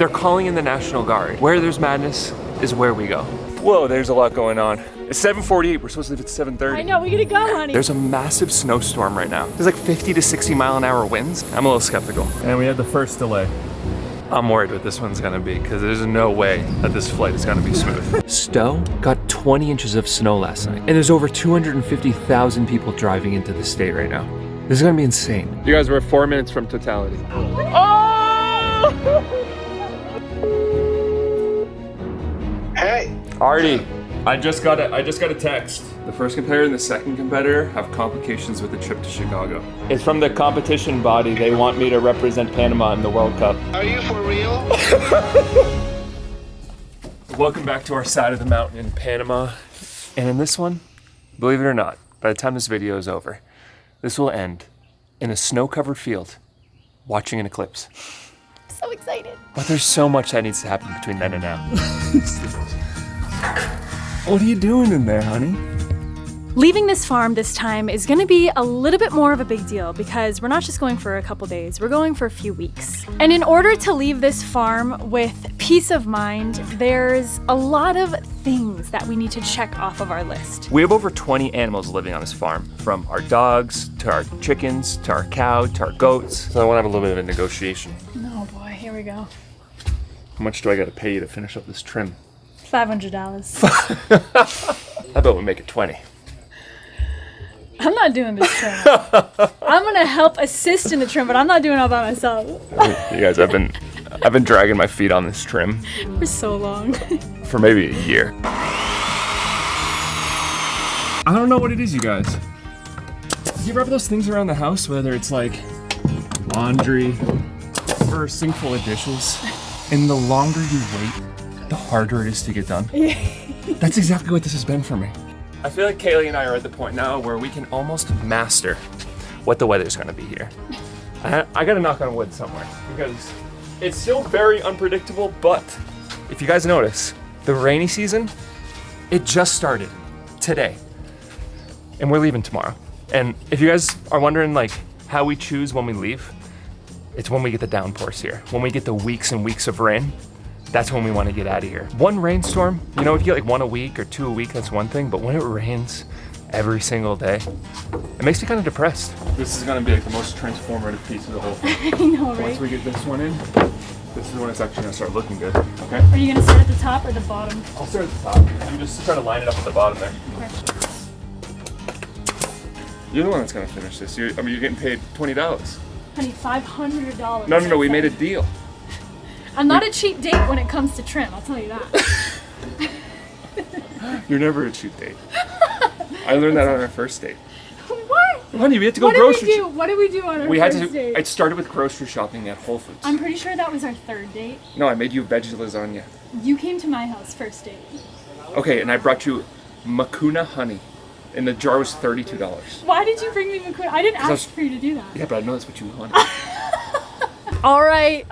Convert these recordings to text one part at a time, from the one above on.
They're calling in the National Guard. Where there's madness is where we go. Whoa, there's a lot going on. It's 7:48, we're supposed to leave at 7:30. I know, we gotta go, honey. There's a massive snowstorm right now. There's like 50 to 60 mile an hour winds. I'm a little skeptical. And we have the first delay. I'm worried what this one's gonna be because there's no way that this flight is gonna be smooth. Stowe got 20 inches of snow last night, and there's over 250,000 people driving into the state right now. This is gonna be insane. You guys were 4 minutes from totality. Oh! Hey! Artie, I just got a text. The first competitor and the second competitor have complications with the trip to Chicago. It's from the competition body. They want me to represent Panama in the World Cup. Are you for real? Welcome back to our side of the mountain in Panama. And in this one, believe it or not, by the time this video is over, this will end in a snow-covered field watching an eclipse. So excited. But there's so much that needs to happen between then and now. What are you doing in there, honey? Leaving this farm this time is gonna be a little bit more of a big deal because we're not just going for a couple days, we're going for a few weeks. And in order to leave this farm with peace of mind, there's a lot of things that we need to check off of our list. We have over 20 animals living on this farm, from our dogs, to our chickens, to our cow, to our goats. So I wanna have a little bit of a negotiation. Oh boy, here we go. How much do I gotta pay you to finish up this trim? $500. How about we make it 20? I'm not doing this trim. I'm gonna help assist in the trim, but I'm not doing it all by myself. You guys, I've been dragging my feet on this trim For so long. for maybe a year. I don't know what it is, you guys. Do you ever have those things around the house, whether it's like laundry or a sink full of dishes, and the longer you wait, the harder it is to get done? That's exactly what this has been for me. I feel like Kaylee and I are at the point now where we can almost master what the weather's gonna be here. I gotta knock on wood somewhere because it's still very unpredictable, but if you guys notice, the rainy season, it just started today and we're leaving tomorrow. And if you guys are wondering like how we choose when we leave, it's when we get the downpours here. When we get the weeks and weeks of rain, that's when we want to get out of here. One rainstorm, you know, if you get like one a week or two a week, that's one thing, but when it rains every single day, it makes me kind of depressed. This is gonna be like the most transformative piece of the whole thing. I know, right? Once we get this one in, this is when it's actually gonna start looking good, okay? Are you gonna start at the top or the bottom? I'll start at the top. I'm just trying to line it up at the bottom there. Okay. You're the one that's gonna finish this. You're getting paid $20. Honey, $500. No, we made a deal. I'm not a cheap date when it comes to trim, I'll tell you that. You're never a cheap date. I learned that on our first date. What? Honey, we had to go What grocery did we do? What did we do on our first date? It started with grocery shopping at Whole Foods. I'm pretty sure that was our third date. No, I made you veggie lasagna. You came to my house first date. Okay, and I brought you Makuna honey. And the jar was $32. Why did you bring me Makuna? I didn't ask for you to do that. Yeah, but I know that's what you wanted. All right.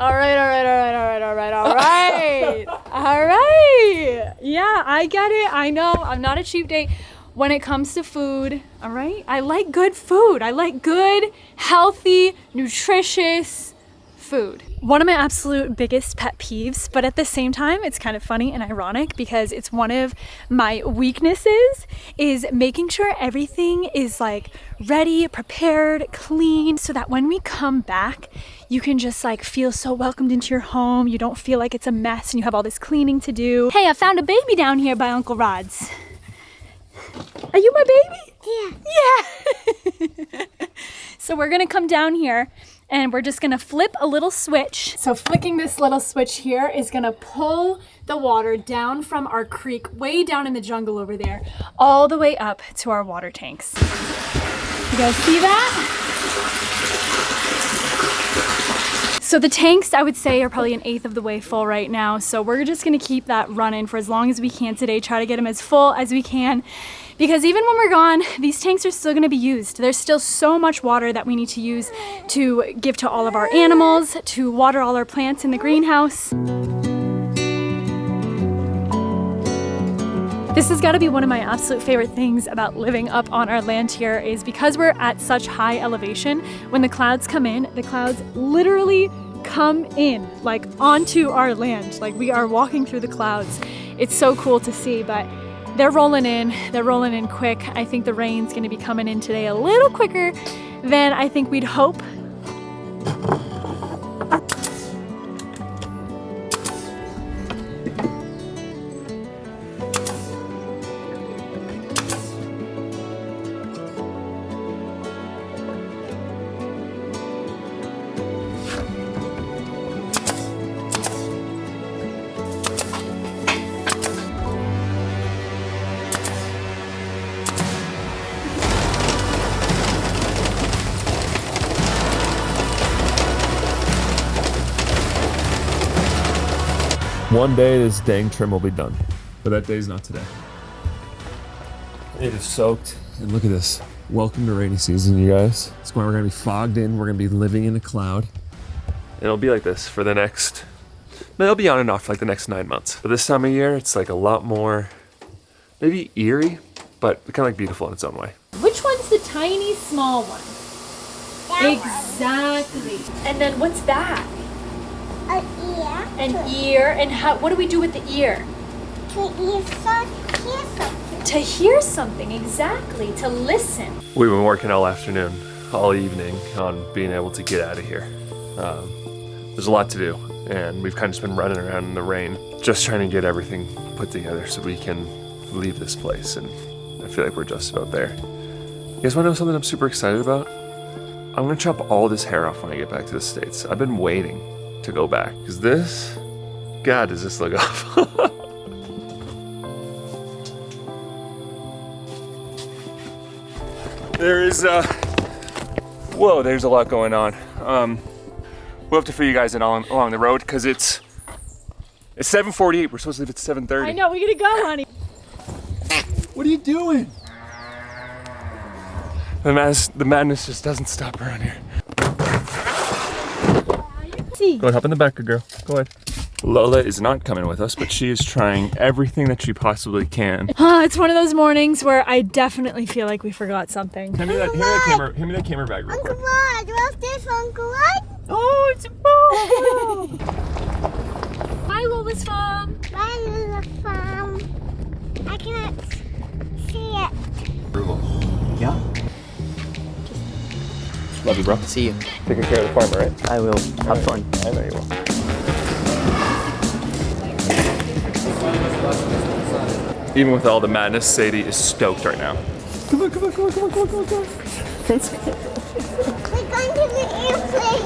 Yeah, I get it. I know. I'm not a cheap date when it comes to food. All right. I like good food. I like good, healthy, nutritious food. One of my absolute biggest pet peeves, but at the same time, it's kind of funny and ironic because it's one of my weaknesses, is making sure everything is like ready, prepared, clean, so that when we come back, you can just like feel so welcomed into your home. You don't feel like it's a mess and you have all this cleaning to do. Hey, I found a baby down here by Uncle Rod's. Are you my baby? Yeah. So we're gonna come down here and we're just gonna flip a little switch. So flicking this little switch here is gonna pull the water down from our creek, way down in the jungle over there, all the way up to our water tanks. You guys see that? So the tanks, I would say, are probably 1/8 of the way full right now. So we're just gonna keep that running for as long as we can today, try to get them as full as we can. Because even when we're gone, these tanks are still gonna be used. There's still so much water that we need to use to give to all of our animals, to water all our plants in the greenhouse. This has got to be one of my absolute favorite things about living up on our land here, is because we're at such high elevation, when the clouds come in, the clouds literally come in, like onto our land. Like we are walking through the clouds. It's so cool to see, but they're rolling in quick. I think the rain's gonna be coming in today a little quicker than I think we'd hope. One day this dang trim will be done, but that day's not today. It is soaked, and look at this. Welcome to rainy season, you guys. It's why we're gonna be fogged in. We're gonna be living in a cloud. It'll be like this for the next, it'll be on and off for like the next 9 months. But this time of year, it's like a lot more, maybe eerie, but kind of like beautiful in its own way. Which one's the tiny small one? Exactly. And then what's that? An ear. An ear. And what do we do with the ear? To hear something. To hear something, exactly. To listen. We've been working all afternoon, all evening on being able to get out of here. There's a lot to do, and we've kind of just been running around in the rain, just trying to get everything put together so we can leave this place, and I feel like we're just about there. You guys want to know something I'm super excited about? I'm gonna chop all this hair off when I get back to the States. I've been waiting to go back, because this, God, does this look awful. There is, whoa, there's a lot going on. We'll have to figure you guys in along the road, because it's 7:48, we're supposed to leave at 7:30. I know, we gotta go, honey. What are you doing? The madness just doesn't stop around here. Go ahead, hop in the back, girl. Go ahead. Lola is not coming with us, but she is trying everything that she possibly can. It's one of those mornings where I definitely feel like we forgot something. Hand me that camera bag real quick. Uncle Rod, what's this, Uncle Rod? Oh, it's a ball! Hi, Lola's farm. Why is the farm? I cannot see it. Yeah. Love you, bro. See you. Taking care of the farmer, right? I will. Have fun. I know you will. Even with all the madness, Sadie is stoked right now. Come on, come on, come on, come on, come on, come on, come on. Let's go. We're going to the airplane.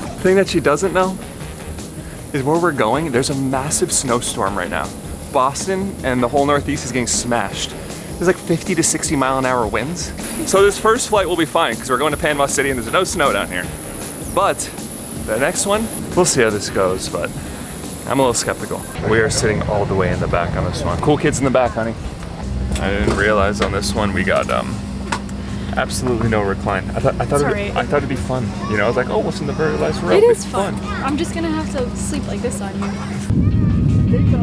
The thing that she doesn't know is where we're going, there's a massive snowstorm right now. Boston and the whole Northeast is getting smashed. There's like 50 to 60 mile an hour winds. So this first flight will be fine because we're going to Panama City and there's no snow down here. But the next one, we'll see how this goes, but I'm a little skeptical. We are sitting all the way in the back on this one. Cool kids in the back, honey. I didn't realize on this one we got absolutely no recline. I thought it'd be fun. You know, I was like, oh, what's in the very last row? It is fun. I'm just gonna have to sleep like this on you. There you go.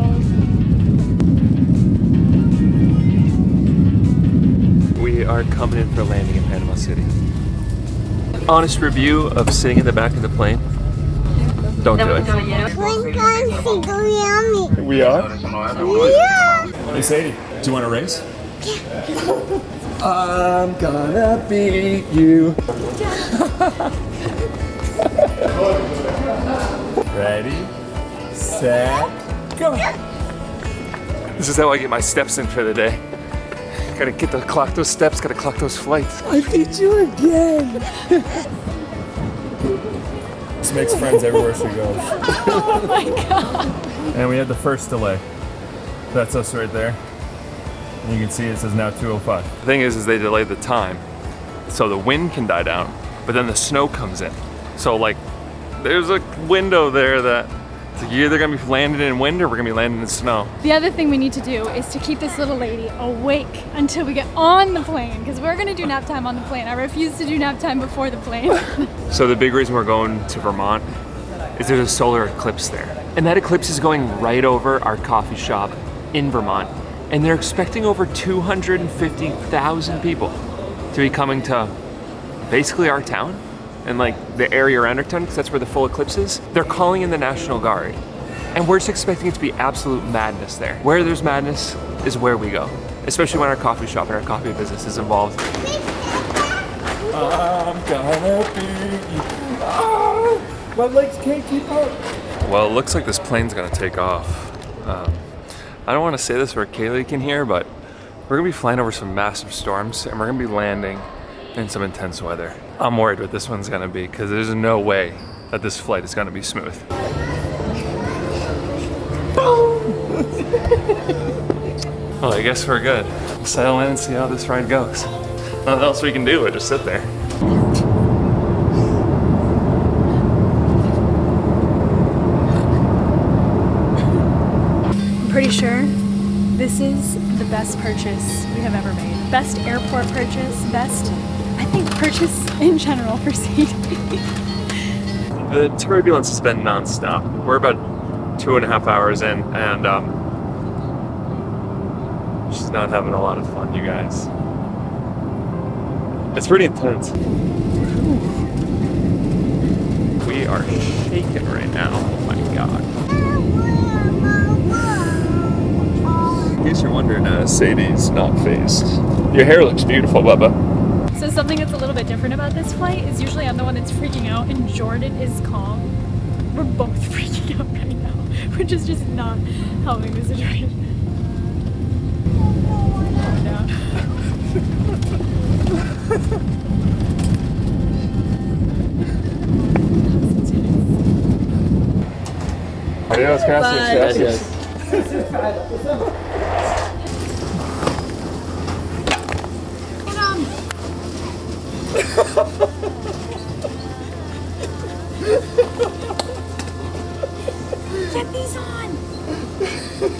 We are coming in for a landing in Panama City. Honest review of sitting in the back of the plane. Don't do it. We're going to see the yummy. We are? Yeah. Hey Sadie, do you want to race? I'm gonna beat you. Ready, set, go. This is how I get my steps in for the day. Gotta clock those steps, gotta clock those flights. I beat you again. This makes friends everywhere she goes. Oh my god. And we had the first delay. That's us right there. And you can see it says now 2:05. The thing is they delayed the time so the wind can die down, but then the snow comes in. So like, there's a window there that you're either gonna be landing in wind or we're gonna be landing in snow. The other thing we need to do is to keep this little lady awake until we get on the plane, because we're gonna do nap time on the plane. I refuse to do nap time before the plane. So the big reason we're going to Vermont is there's a solar eclipse there. And that eclipse is going right over our coffee shop in Vermont. And they're expecting over 250,000 people to be coming to basically our town and like the area around our town, because that's where the full eclipse is, they're calling in the National Guard. And we're just expecting it to be absolute madness there. Where there's madness is where we go, especially when our coffee shop and our coffee business is involved. I'm gonna beat you. Ah, my legs can't keep up. Well, it looks like this plane's gonna take off. I don't want to say this where Kaylee can hear, but we're gonna be flying over some massive storms and we're gonna be landing in some intense weather. I'm worried what this one's gonna be because there's no way that this flight is gonna be smooth. Well, I guess we're good. We'll settle in and see how this ride goes. Nothing else we can do but just sit there. I'm pretty sure this is the best purchase we have ever made. Best airport purchase, best, I think, purchase in general for Sadie. The turbulence has been nonstop. We're about 2.5 hours in, and she's not having a lot of fun, you guys. It's pretty intense. We are shaking right now. Oh my god. In case you're wondering, Sadie's not phased. Your hair looks beautiful, Bubba. So something that's a little bit different about this flight is usually I'm the one that's freaking out and Jordan is calm. We're both freaking out right now, which is just not helping the situation. Adios, gracias. Yes. Get these on!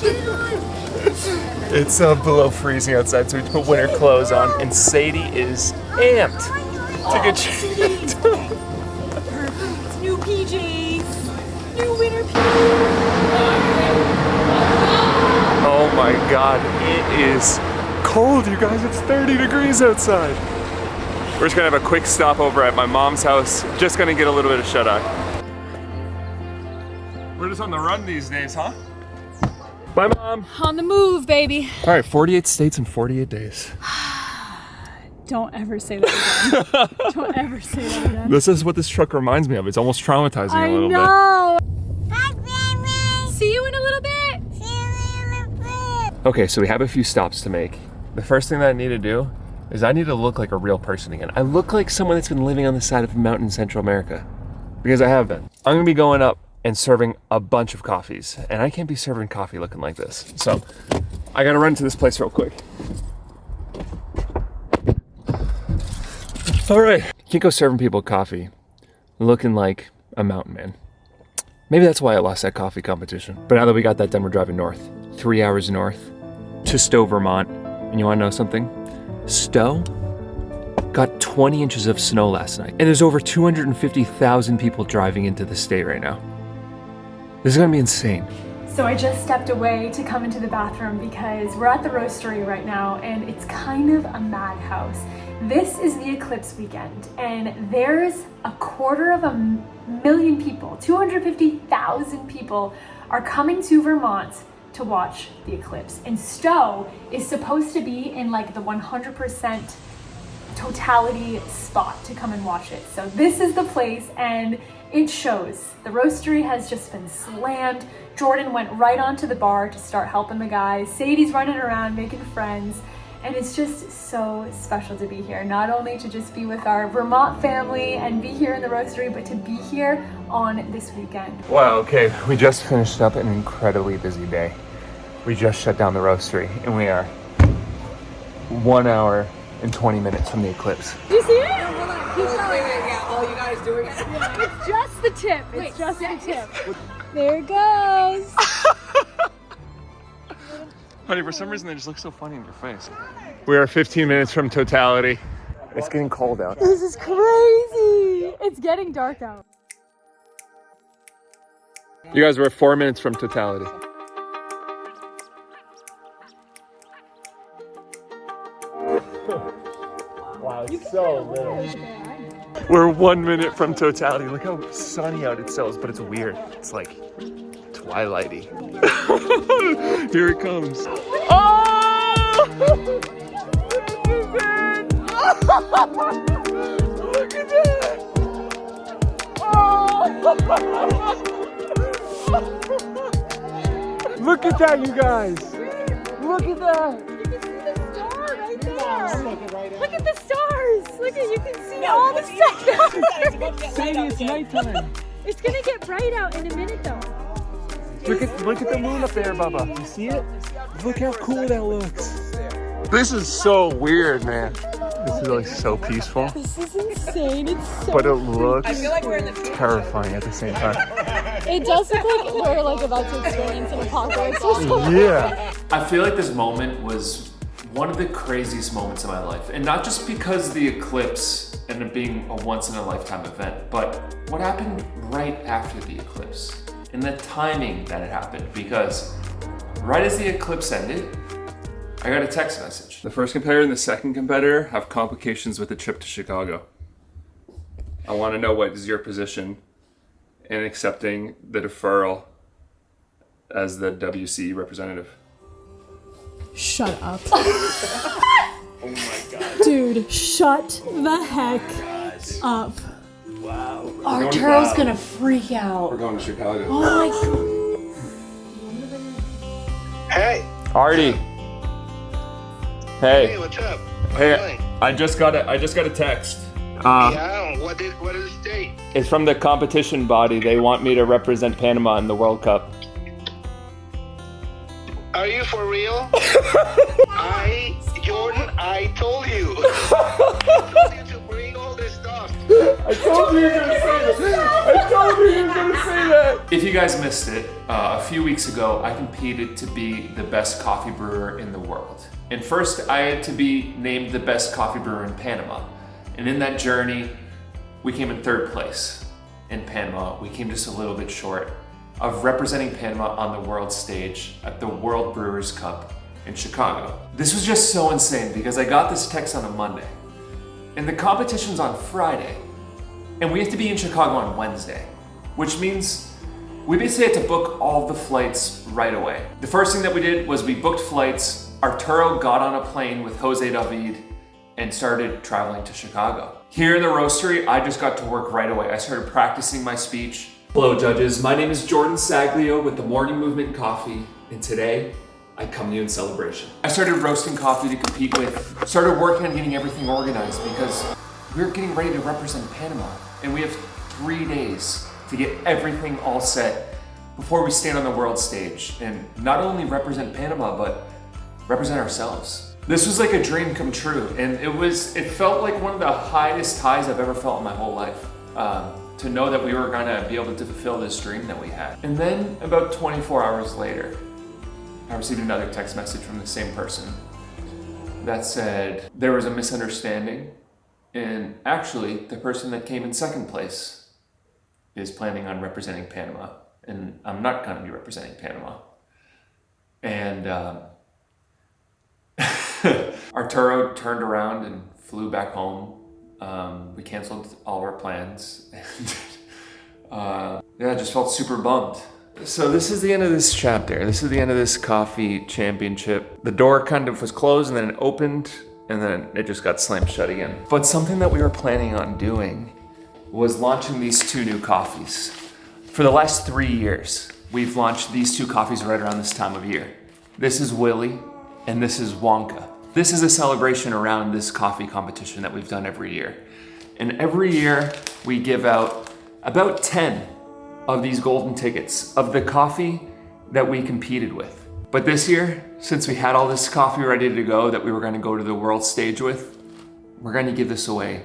Get it on! It's below freezing outside, so we put winter clothes on, and Sadie is amped to get changed. Perfect. New PJs. New winter PJs. Oh my god, it is cold, you guys. It's 30 degrees outside. We're just gonna have a quick stopover at my mom's house. Just gonna get a little bit of shut-eye. We're just on the run these days, huh? Bye, Mom. On the move, baby. All right, 48 states in 48 days. Don't ever say that again. Don't ever say that again. This is what this truck reminds me of. It's almost traumatizing a little bit. I know. Bye, Grandma. See you in a little bit. See you in a bit. Okay, so we have a few stops to make. The first thing that I need to do is I need to look like a real person again. I look like someone that's been living on the side of a mountain in Central America. Because I have been. I'm gonna be going up and serving a bunch of coffees. And I can't be serving coffee looking like this. So I gotta run to this place real quick. All right. You can't go serving people coffee looking like a mountain man. Maybe that's why I lost that coffee competition. But now that we got that done, we're driving north. 3 hours north to Stowe, Vermont. And you wanna know something? Stowe got 20 inches of snow last night. And there's over 250,000 people driving into the state right now. This is gonna be insane. So I just stepped away to come into the bathroom because we're at the roastery right now and it's kind of a madhouse. This is the eclipse weekend and there's 250,000 people, 250,000 people are coming to Vermont to watch the eclipse. And Stowe is supposed to be in like the 100% totality spot to come and watch it. So this is the place and it shows. The roastery has just been slammed. Jordan went right onto the bar to start helping the guys. Sadie's running around making friends. And it's just so special to be here. Not only to just be with our Vermont family and be here in the roastery, but to be here on this weekend. Wow, okay, we just finished up an incredibly busy day. We just shut down the roastery and we are 1 hour and 20 minutes from the eclipse. Do you see it? Wait, yeah, all you guys doing it. It's just the tip. It's just the tip. There it goes. Honey, for some reason they just look so funny in your face. We are 15 minutes from totality. It's getting cold out. This is crazy. It's getting dark out. You guys were 4 minutes from totality. Wow, it's so little. We're 1 minute from totality. Look how sunny out it still is, but it's weird. It's like twilighty. Here it comes. Oh! Look at that! Oh! Look at that, you guys! Look at that! Look at the stars! Look at, you can see all the stars! Sadie, it's nighttime. It's gonna get bright out in a minute though. Look at the moon up there, Bubba. You see it? Look how cool that looks. This is so weird, man. This is like so peaceful. This is insane. It's so But it looks I feel like we're in the terrifying at the same time. It does look like we're like about to experience an apocalypse or something. Yeah. I feel like this moment was one of the craziest moments of my life. And not just because of the eclipse and it being a once in a lifetime event, but what happened right after the eclipse and the timing that it happened. Because right as the eclipse ended, I got a text message. The first competitor and the second competitor have complications with the trip to Chicago. I want to know what is your position in accepting the deferral as the WC representative. Shut up. Oh my god. Dude, shut the heck up. Wow. Arturo's gonna freak out. We're going to Chicago. Oh my god. Hey, Artie. hey, Hey. what's up? What Hey. you doing? I just got a text. Yeah, what is the date? It's from the competition body. They want me to represent Panama in the World Cup. Are you for real? Jordan, I told you. I told you to bring all this stuff. I told you you were gonna say that. I told you you were gonna say that. If you guys missed it, a few weeks ago, I competed to be the best coffee brewer in the world. And first, I had to be named the best coffee brewer in Panama. And in that journey, we came in third place in Panama. We came just a little bit short of representing Panama on the world stage at the World Brewers Cup in Chicago. This was just so insane because I got this text on a Monday and the competition's on Friday and we have to be in Chicago on Wednesday, which means we basically had to book all the flights right away. The first thing that we did was we booked flights. Arturo got on a plane with Jose David and started traveling to Chicago. Here in the roastery, I just got to work right away. I started practicing my speech. Hello judges, my name is Jordan Saglio with the Morning Movement Coffee, and today I come to you in celebration. I started roasting coffee to compete with, started working on getting everything organized because we're getting ready to represent Panama, and we have 3 days to get everything all set before we stand on the world stage and not only represent Panama, but represent ourselves. This was like a dream come true, and it felt like one of the highest highs I've ever felt in my whole life. To know that we were gonna be able to fulfill this dream that we had. And then about 24 hours later, I received another text message from the same person that said there was a misunderstanding, and actually the person that came in second place is planning on representing Panama, and I'm not gonna be representing Panama. And Arturo turned around and flew back home. We canceled all of our plans and yeah, I just felt super bummed. So this is the end of this chapter. This is the end of this coffee championship. The door kind of was closed and then it opened and then it just got slammed shut again. But something that we were planning on doing was launching these 2 new coffees. For the last 3 years, we've launched these 2 coffees right around this time of year. This is Willy and this is Wonka. This is a celebration around this coffee competition that we've done every year. And every year we give out about 10 of these golden tickets of the coffee that we competed with. But this year, since we had all this coffee ready to go that we were gonna go to the world stage with, we're gonna give this away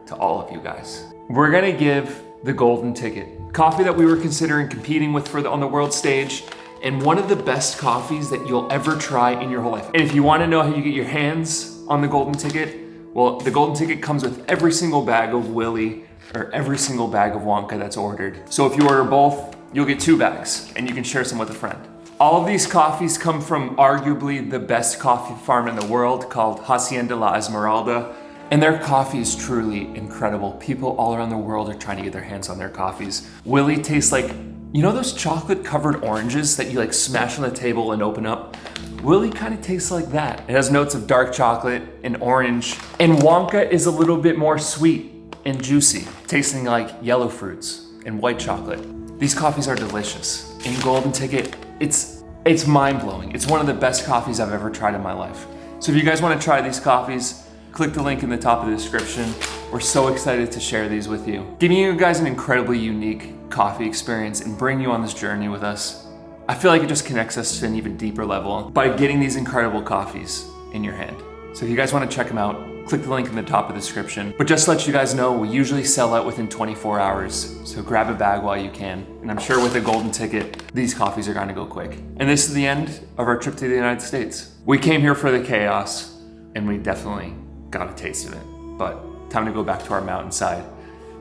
to all of you guys. We're gonna give the golden ticket. Coffee that we were considering competing with on the world stage, and one of the best coffees that you'll ever try in your whole life. And if you wanna know how you get your hands on the golden ticket, well, the golden ticket comes with every single bag of Willy or every single bag of Wonka that's ordered. So if you order both, you'll get 2 bags and you can share some with a friend. All of these coffees come from arguably the best coffee farm in the world called Hacienda La Esmeralda. And their coffee is truly incredible. People all around the world are trying to get their hands on their coffees. Willie tastes like, you know those chocolate covered oranges that you like smash on the table and open up? Willie kind of tastes like that. It has notes of dark chocolate and orange. And Wonka is a little bit more sweet and juicy, tasting like yellow fruits and white chocolate. These coffees are delicious. In Golden Ticket, it's mind-blowing. It's one of the best coffees I've ever tried in my life. So if you guys want to try these coffees, click the link in the top of the description. We're so excited to share these with you. Giving you guys an incredibly unique coffee experience and bring you on this journey with us. I feel like it just connects us to an even deeper level by getting these incredible coffees in your hand. So if you guys want to check them out, click the link in the top of the description. But just to let you guys know, we usually sell out within 24 hours. So grab a bag while you can. And I'm sure with a Golden Ticket, these coffees are gonna go quick. And this is the end of our trip to the United States. We came here for the chaos and we definitely got a taste of it. But time to go back to our mountainside.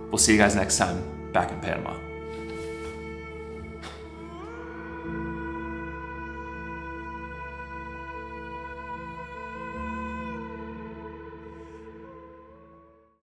We'll see you guys next time back in Panama.